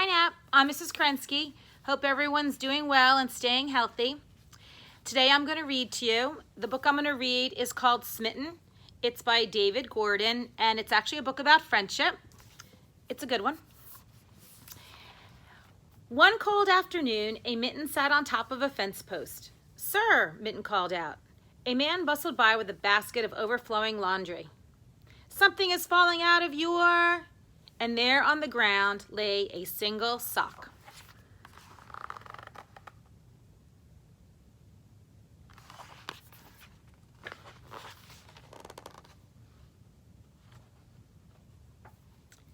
Hi Nap, I'm Mrs. Krensky. Hope everyone's doing well and staying healthy. Today I'm going to read to you. The book I'm going to read is called Smitten. It's by David Gordon and it's actually a book about friendship. It's a good one. One cold afternoon, a Mitten sat on top of a fence post. "Sir," Mitten called out. A man bustled by with a basket of overflowing laundry. "Something is falling out of your..." And there on the ground lay a single sock.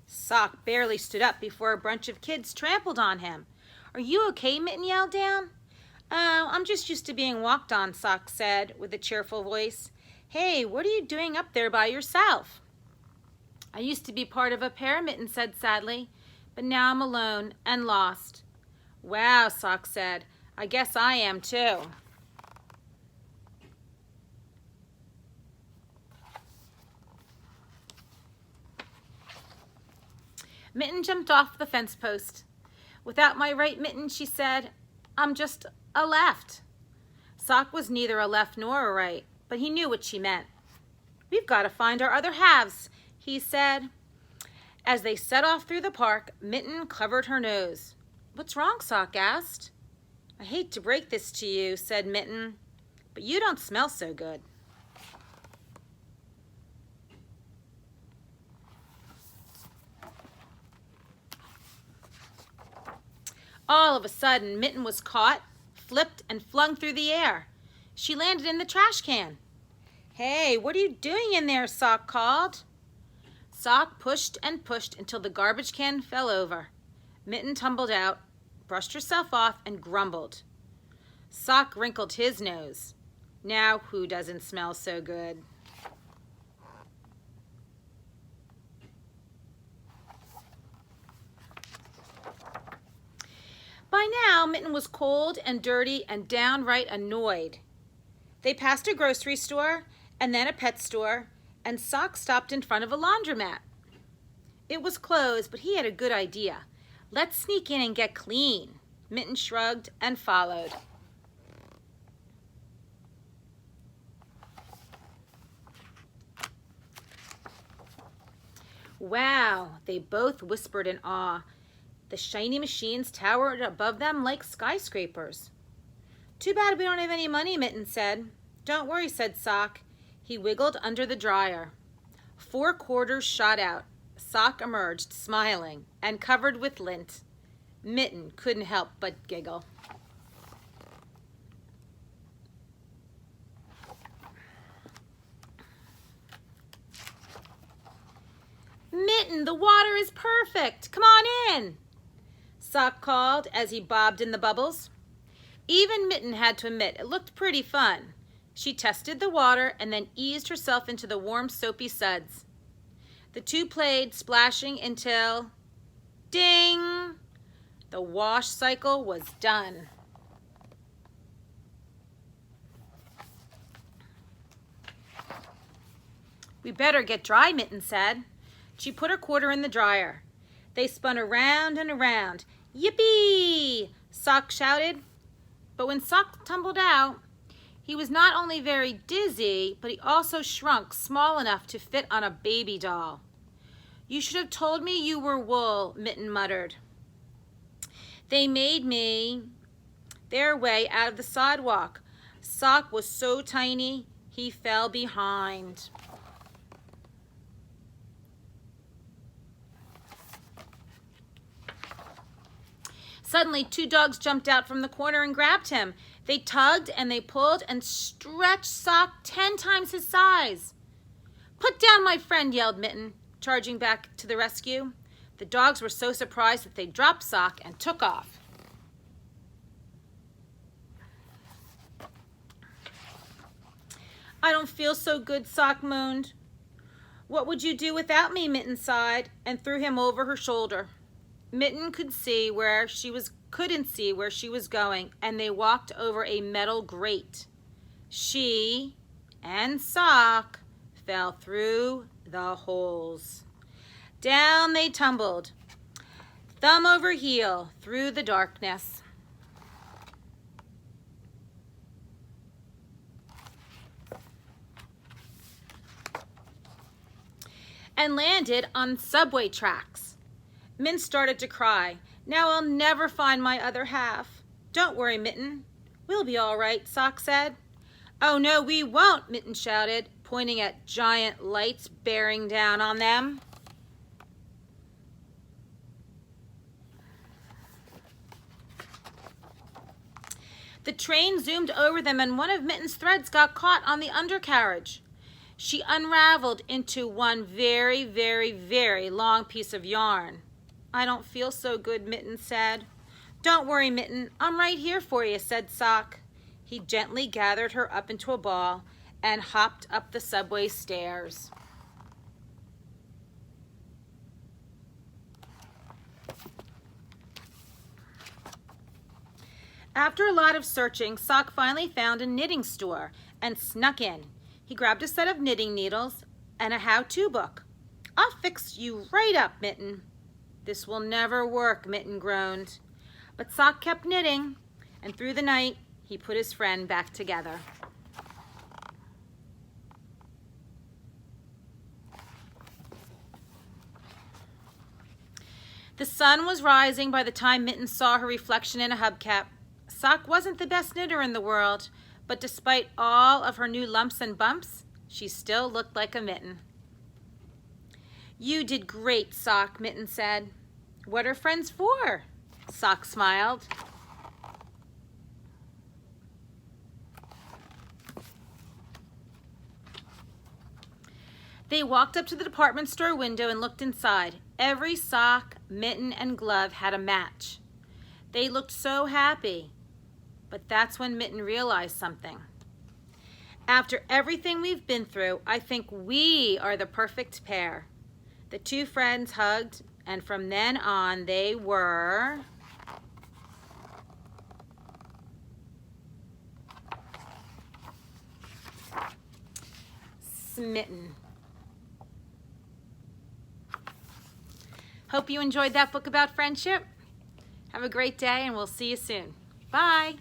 Sock barely stood up before a bunch of kids trampled on him. "Are you okay?" Mitten yelled down. "Oh, I'm just used to being walked on," Sock said with a cheerful voice. "Hey, what are you doing up there by yourself?" "I used to be part of a pair," Mitten said sadly, "but now I'm alone and lost." "Wow," Sock said, "I guess I am too." Mitten jumped off the fence post. "Without my right mitten," she said, "I'm just a left." Sock was neither a left nor a right, but he knew what she meant. "We've got to find our other halves," he said. As they set off through the park, Mitten covered her nose. "What's wrong?" Sock asked. "I hate to break this to you," said Mitten, "but you don't smell so good." All of a sudden, Mitten was caught, flipped, and flung through the air. She landed in the trash can. "Hey, what are you doing in there?" Sock called. Sock pushed and pushed until the garbage can fell over. Mitten tumbled out, brushed herself off, and grumbled. Sock wrinkled his nose. Now who doesn't smell so good? By now, Mitten was cold and dirty and downright annoyed. They passed a grocery store and then a pet store, and Sock stopped in front of a laundromat. It was closed, but he had a good idea. "Let's sneak in and get clean." Mitten shrugged and followed. "Wow," they both whispered in awe. The shiny machines towered above them like skyscrapers. "Too bad we don't have any money," Mitten said. "Don't worry," said Sock. He wiggled under the dryer. 4 quarters shot out. Sock emerged, smiling, and covered with lint. Mitten couldn't help but giggle. "Mitten, the water is perfect. Come on in," Sock called as he bobbed in the bubbles. Even Mitten had to admit it looked pretty fun. She tested the water and then eased herself into the warm, soapy suds. The two played, splashing until, ding! The wash cycle was done. "We better get dry," Mitten said. She put her quarter in the dryer. They spun around and around. "Yippee!" Sock shouted. But when Sock tumbled out, he was not only very dizzy, but he also shrunk small enough to fit on a baby doll. "You should have told me you were wool," Mitten muttered. "They made me..." Their way out of the sidewalk. Sock was so tiny, he fell behind. Suddenly, 2 dogs jumped out from the corner and grabbed him. They tugged and they pulled and stretched Sock 10 times his size. "Put down my friend," yelled Mitten, charging back to the rescue. The dogs were so surprised that they dropped Sock and took off. "I don't feel so good," Sock moaned. "What would you do without me?" Mitten sighed and threw him over her shoulder. Mitten couldn't see where she was going, and they walked over a metal grate. She and Sock fell through the holes. Down they tumbled. thumb over heel through the darkness. And landed on subway tracks. Min started to cry. Now I'll never find my other half. Don't worry, Mitten. We'll be all right, Sock said. Oh no, we won't, Mitten shouted, pointing at giant lights bearing down on them. The train zoomed over them and one of Mitten's threads got caught on the undercarriage. She unraveled into one very, very, very long piece of yarn. I don't feel so good, Mitten said. Don't worry, Mitten. I'm right here for you, said Sock. He gently gathered her up into a ball and hopped up the subway stairs. After a lot of searching, Sock finally found a knitting store and snuck in. He grabbed a set of knitting needles and a how-to book. I'll fix you right up, Mitten. This will never work, Mitten groaned. But Sock kept knitting, and through the night, he put his friend back together. The sun was rising by the time Mitten saw her reflection in a hubcap. Sock wasn't the best knitter in the world, but despite all of her new lumps and bumps, she still looked like a mitten. You did great, Sock, Mitten said. What are friends for? Sock smiled. They walked up to the department store window and looked inside. Every sock, mitten, and glove had a match. They looked so happy. But that's when Mitten realized something. After everything we've been through, I think we are the perfect pair. The two friends hugged, and from then on they were smitten. Hope you enjoyed that book about friendship. Have a great day, and we'll see you soon. Bye.